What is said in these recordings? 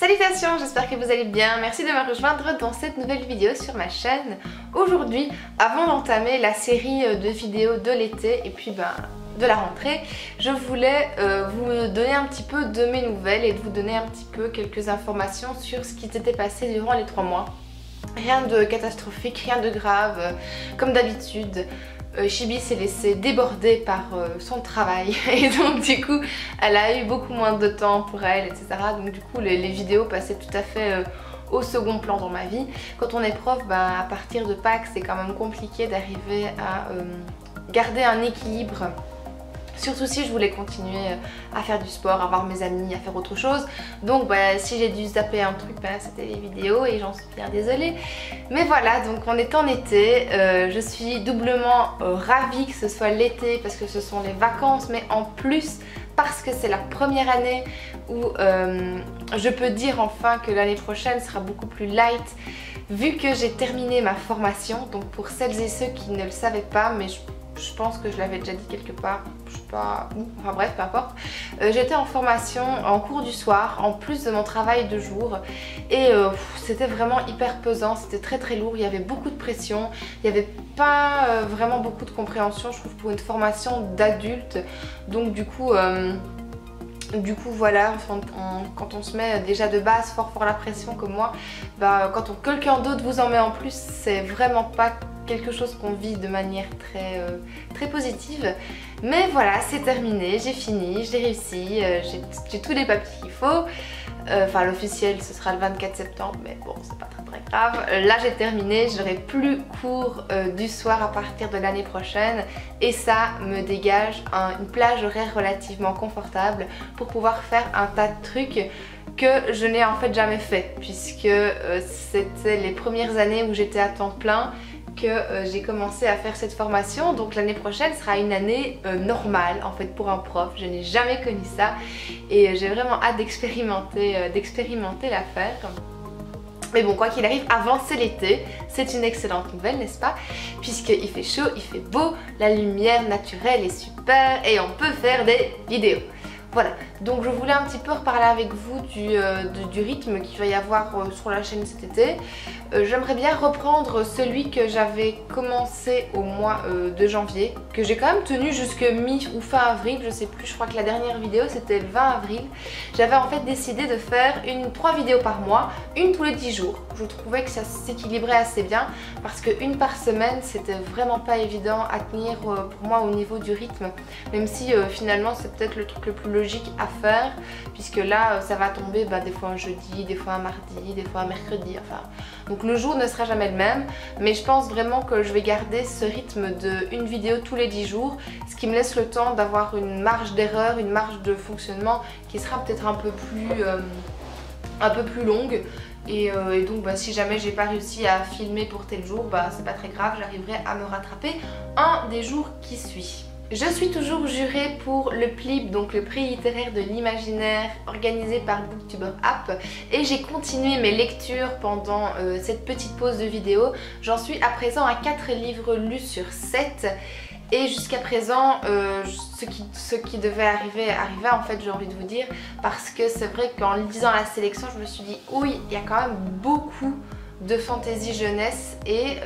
Salutations, j'espère que vous allez bien. Merci de me rejoindre dans cette nouvelle vidéo sur ma chaîne. Aujourd'hui, avant d'entamer la série de vidéos de l'été et puis de la rentrée, je voulais vous donner un petit peu de mes nouvelles et de vous donner un petit peu quelques informations sur ce qui s'était passé durant les 3 mois. Rien de catastrophique, rien de grave, comme d'habitude. Chibi s'est laissée déborder par son travail et donc du coup elle a eu beaucoup moins de temps pour elle, etc. Donc du coup les vidéos passaient tout à fait au second plan dans ma vie. Quand on est prof, à partir de Pâques c'est quand même compliqué d'arriver à garder un équilibre. Surtout si je voulais continuer à faire du sport, à voir mes amis, à faire autre chose. Donc si j'ai dû zapper un truc, c'était les vidéos et j'en suis bien désolée. Mais voilà, donc on est en été. Je suis doublement ravie que ce soit l'été parce que ce sont les vacances. Mais en plus parce que c'est la première année où je peux dire enfin que l'année prochaine sera beaucoup plus light. Vu que j'ai terminé ma formation, donc pour celles et ceux qui ne le savaient pas, mais je pense que je l'avais déjà dit quelque part, je sais pas où, enfin bref, peu importe. J'étais en formation, en cours du soir, en plus de mon travail de jour. Et c'était vraiment hyper pesant, c'était très lourd, il y avait beaucoup de pression. Il n'y avait pas vraiment beaucoup de compréhension, je trouve, pour une formation d'adulte. Donc du coup voilà, quand on se met déjà de base fort la pression comme moi, quand quelqu'un d'autre vous en met en plus, c'est vraiment pas quelque chose qu'on vit de manière très positive. Mais voilà, c'est terminé, j'ai fini, j'ai réussi, j'ai tous les papiers qu'il faut. Enfin l'officiel ce sera le 24 septembre, mais bon c'est pas très grave. Là j'ai terminé, j'aurai plus cours du soir à partir de l'année prochaine. Et ça me dégage une plage horaire relativement confortable pour pouvoir faire un tas de trucs que je n'ai en fait jamais fait. Puisque c'était les premières années où j'étais à temps plein que j'ai commencé à faire cette formation. Donc l'année prochaine sera une année normale en fait pour un prof. Je n'ai jamais connu ça et j'ai vraiment hâte d'expérimenter l'affaire. Mais bon, quoi qu'il arrive, avant c'est l'été, c'est une excellente nouvelle, n'est-ce pas? Puisqu'il fait chaud, il fait beau, la lumière naturelle est super et on peut faire des vidéos. Voilà, donc je voulais un petit peu reparler avec vous du rythme qu'il va y avoir sur la chaîne cet été. J'aimerais bien reprendre celui que j'avais commencé au mois de janvier, que j'ai quand même tenu jusque mi ou fin avril, je sais plus, je crois que la dernière vidéo c'était le 20 avril. J'avais en fait décidé de faire 3 vidéos par mois, une tous les 10 jours. Je trouvais que ça s'équilibrait assez bien parce qu'une par semaine c'était vraiment pas évident à tenir pour moi au niveau du rythme. Même si finalement c'est peut-être le truc le plus logique à faire, puisque là ça va tomber des fois un jeudi, des fois un mardi, des fois un mercredi, enfin donc le jour ne sera jamais le même. Mais je pense vraiment que je vais garder ce rythme de 1 vidéo tous les 10 jours, ce qui me laisse le temps d'avoir une marge d'erreur, une marge de fonctionnement qui sera peut-être un peu plus longue. Et donc si jamais j'ai pas réussi à filmer pour tel jour, c'est pas très grave, j'arriverai à me rattraper un des jours qui suit. Je suis toujours jurée pour le PLIB, donc le prix littéraire de l'imaginaire organisé par Booktuber App, et j'ai continué mes lectures pendant cette petite pause de vidéo. J'en suis à présent à 4 livres lus sur 7. Et jusqu'à présent, ce qui devait arriver en fait, j'ai envie de vous dire, parce que c'est vrai qu'en lisant la sélection, je me suis dit oui, il y a quand même beaucoup de fantaisie jeunesse et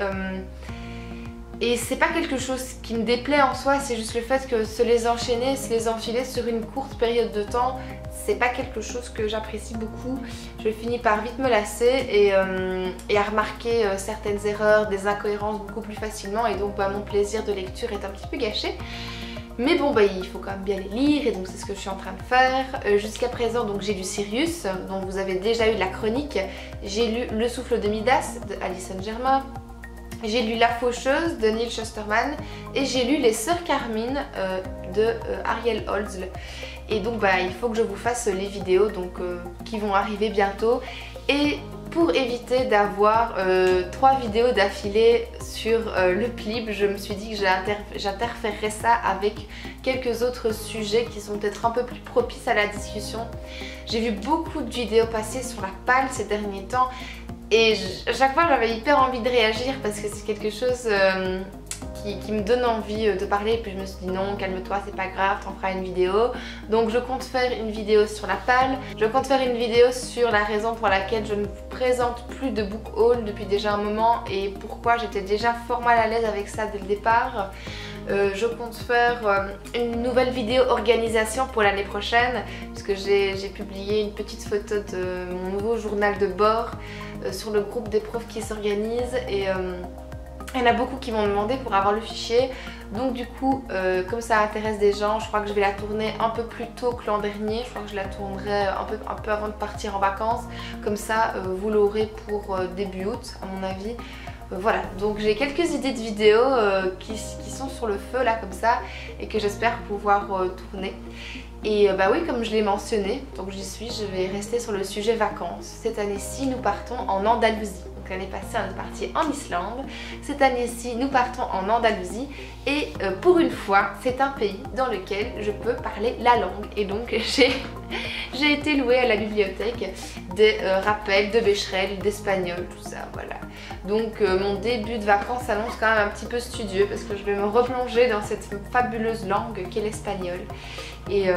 c'est pas quelque chose qui me déplaît en soi, c'est juste le fait que se les enchaîner, se les enfiler sur une courte période de temps, c'est pas quelque chose que j'apprécie beaucoup. Je finis par vite me lasser et à remarquer certaines erreurs, des incohérences beaucoup plus facilement, et donc mon plaisir de lecture est un petit peu gâché. Mais bon, il faut quand même bien les lire, et donc c'est ce que je suis en train de faire. Jusqu'à présent, donc j'ai lu Sirius, dont vous avez déjà eu la chronique. J'ai lu Le souffle de Midas de Alison Germain. J'ai lu La Faucheuse de Neil Shusterman et j'ai lu Les Sœurs Carmine de Ariel Holz. Et donc il faut que je vous fasse les vidéos qui vont arriver bientôt. Et pour éviter d'avoir 3 vidéos d'affilée sur le PLIB, je me suis dit que j'interférerais ça avec quelques autres sujets qui sont peut-être un peu plus propices à la discussion. J'ai vu beaucoup de vidéos passer sur la palle ces derniers temps. Et à chaque fois j'avais hyper envie de réagir parce que c'est quelque chose qui me donne envie de parler. Et puis je me suis dit non, calme-toi, c'est pas grave, t'en feras une vidéo. Donc je compte faire une vidéo sur la palle. Je compte faire une vidéo sur la raison pour laquelle je ne vous présente plus de book haul depuis déjà un moment et pourquoi j'étais déjà fort mal à l'aise avec ça dès le départ. Je compte faire une nouvelle vidéo organisation pour l'année prochaine puisque j'ai publié une petite photo de mon nouveau journal de bord sur le groupe des profs qui s'organise et il y en a beaucoup qui m'ont demandé pour avoir le fichier. Donc du coup, comme ça intéresse des gens, je crois que je vais la tourner un peu plus tôt que l'an dernier. Je crois que je la tournerai un peu avant de partir en vacances. Comme ça, vous l'aurez pour début août à mon avis. Voilà, donc j'ai quelques idées de vidéos qui sont sur le feu là comme ça et que j'espère pouvoir tourner. Et bah oui, comme je l'ai mentionné, donc j'y suis, je vais rester sur le sujet vacances. Cette année-ci, nous partons en Andalousie. Donc l'année passée, on est parti en Islande. Cette année-ci, nous partons en Andalousie. Et pour une fois, c'est un pays dans lequel je peux parler la langue. Et donc j'ai été louée à la bibliothèque des rappels de Becherel, d'espagnol, tout ça, voilà. Donc mon début de vacances s'annonce quand même un petit peu studieux parce que je vais me replonger dans cette fabuleuse langue qu'est l'espagnol. Et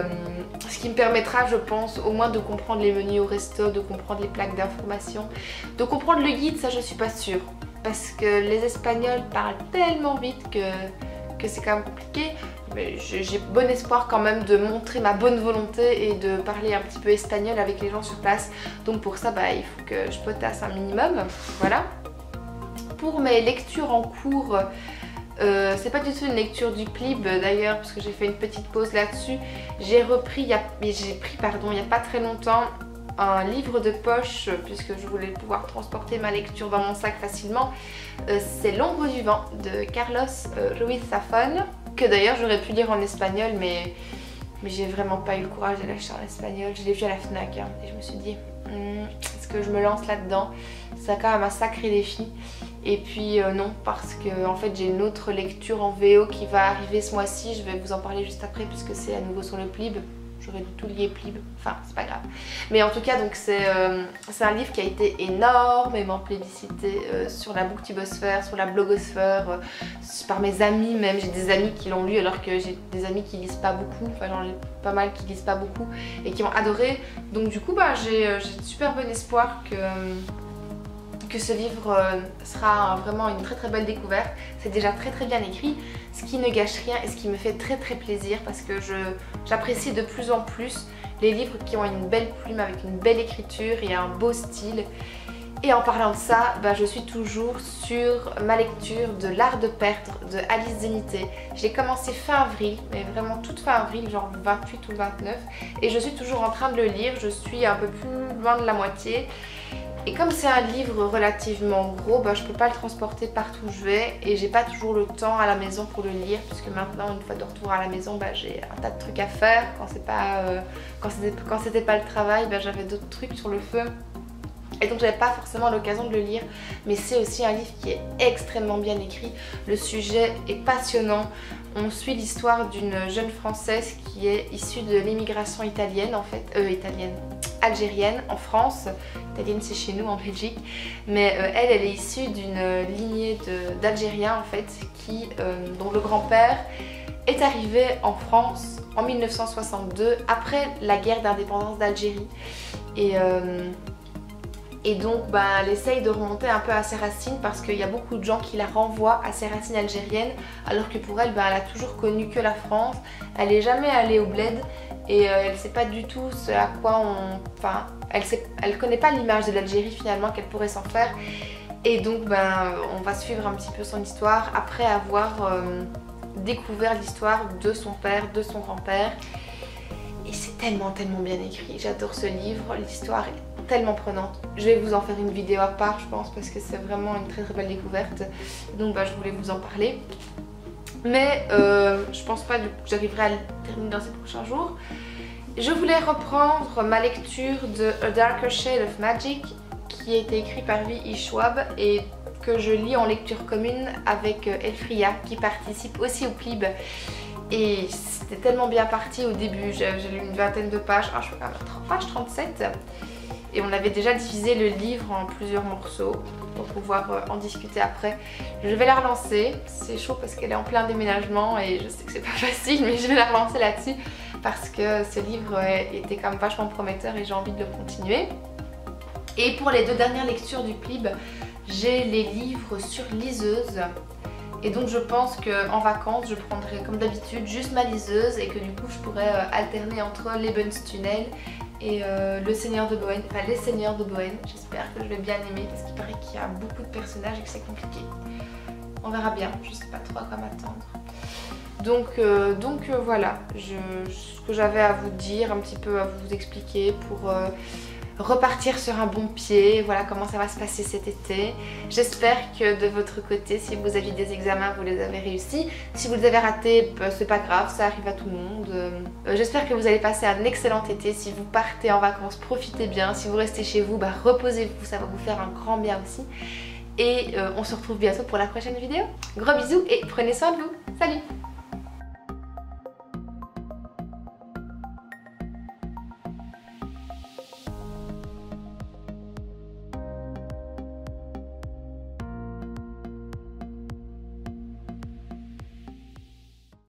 ce qui me permettra, je pense, au moins de comprendre les menus au resto, de comprendre les plaques d'information, de comprendre le guide, ça je suis pas sûre. Parce que les Espagnols parlent tellement vite que c'est quand même compliqué. Mais j'ai bon espoir quand même de montrer ma bonne volonté et de parler un petit peu espagnol avec les gens sur place. Donc pour ça, bah, il faut que je potasse un minimum, voilà. Pour mes lectures en cours, c'est pas du tout une lecture du Plib d'ailleurs parce que j'ai fait une petite pause là-dessus. J'ai pris il y a pas très longtemps un livre de poche puisque je voulais pouvoir transporter ma lecture dans mon sac facilement. C'est L'ombre du vent de Carlos Ruiz Zafón, que d'ailleurs j'aurais pu lire en espagnol mais j'ai vraiment pas eu le courage de l'acheter en espagnol. Je l'ai vu à la Fnac hein, et je me suis dit est-ce que je me lance là-dedans? C'est quand même un sacré défi. Et puis non, parce que en fait j'ai une autre lecture en VO qui va arriver ce mois-ci. Je vais vous en parler juste après puisque c'est à nouveau sur le Plib. J'aurais dû tout lier Plib, enfin c'est pas grave. Mais en tout cas donc c'est un livre qui a été énormément plébiscité sur la booktubosphère, sur la blogosphère, par mes amis même. J'ai des amis qui l'ont lu alors que j'ai des amis qui lisent pas beaucoup. Enfin j'en ai pas mal qui lisent pas beaucoup et qui ont adoré. Donc du coup bah, j'ai super bon espoir que ce livre sera vraiment une très très belle découverte. C'est déjà très très bien écrit, ce qui ne gâche rien et ce qui me fait très très plaisir parce que j'apprécie de plus en plus les livres qui ont une belle plume avec une belle écriture et un beau style. Et en parlant de ça, bah, je suis toujours sur ma lecture de L'art de perdre de Alice Zenité. Je l'ai commencé fin avril, mais vraiment toute fin avril, genre le 28 ou le 29. Et je suis toujours en train de le lire, je suis un peu plus loin de la moitié. Et comme c'est un livre relativement gros, bah, je peux pas le transporter partout où je vais et j'ai pas toujours le temps à la maison pour le lire puisque maintenant une fois de retour à la maison bah, j'ai un tas de trucs à faire. Quand c'était pas le travail, bah, j'avais d'autres trucs sur le feu. Et donc j'avais pas forcément l'occasion de le lire, mais c'est aussi un livre qui est extrêmement bien écrit. Le sujet est passionnant. On suit l'histoire d'une jeune Française qui est issue de l'immigration italienne en fait, algérienne en France. Italienne c'est chez nous en Belgique, mais elle est issue d'une lignée d'Algériens en fait, dont le grand-père est arrivé en France en 1962 après la guerre d'indépendance d'Algérie. Et donc bah, elle essaye de remonter un peu à ses racines parce qu'il y a beaucoup de gens qui la renvoient à ses racines algériennes alors que pour elle, bah, elle a toujours connu que la France, elle n'est jamais allée au bled et elle ne sait pas du tout ce à quoi elle connaît pas l'image de l'Algérie finalement qu'elle pourrait s'en faire. Et donc bah, on va suivre un petit peu son histoire après avoir découvert l'histoire de son père, de son grand-père. Et c'est tellement bien écrit, j'adore ce livre, l'histoire est tellement prenante. Je vais vous en faire une vidéo à part je pense parce que c'est vraiment une très belle découverte. Donc bah, je voulais vous en parler. Mais je pense pas que j'arriverai à le terminer dans ces prochains jours. Je voulais reprendre ma lecture de A Darker Shade of Magic qui a été écrit par V.E. Schwab et que je lis en lecture commune avec Elfria qui participe aussi au Plib. Et c'était tellement bien parti au début, j'ai lu une vingtaine de pages, je crois quand même page 37. Et on avait déjà divisé le livre en plusieurs morceaux pour pouvoir en discuter après. Je vais la relancer, c'est chaud parce qu'elle est en plein déménagement et je sais que c'est pas facile, mais je vais la relancer là-dessus parce que ce livre était quand même vachement prometteur et j'ai envie de le continuer. Et pour les 2 dernières lectures du PLIB, j'ai les livres sur liseuse. Et donc je pense qu'en vacances, je prendrai comme d'habitude juste ma liseuse et que du coup je pourrais alterner entre Lebenstunel et Le Seigneur de Bohème, enfin Les Seigneurs de Bohème. J'espère que je vais bien aimer parce qu'il paraît qu'il y a beaucoup de personnages et que c'est compliqué. On verra bien, je sais pas trop à quoi m'attendre. Donc voilà, ce que j'avais à vous dire, un petit peu à vous expliquer pour repartir sur un bon pied, voilà comment ça va se passer cet été. J'espère que de votre côté, si vous aviez des examens, vous les avez réussis. Si vous les avez ratés, c'est pas grave, ça arrive à tout le monde. J'espère que vous allez passer un excellent été. Si vous partez en vacances, profitez bien. Si vous restez chez vous, reposez-vous, ça va vous faire un grand bien aussi. Et on se retrouve bientôt pour la prochaine vidéo. Gros bisous et prenez soin de vous. Salut!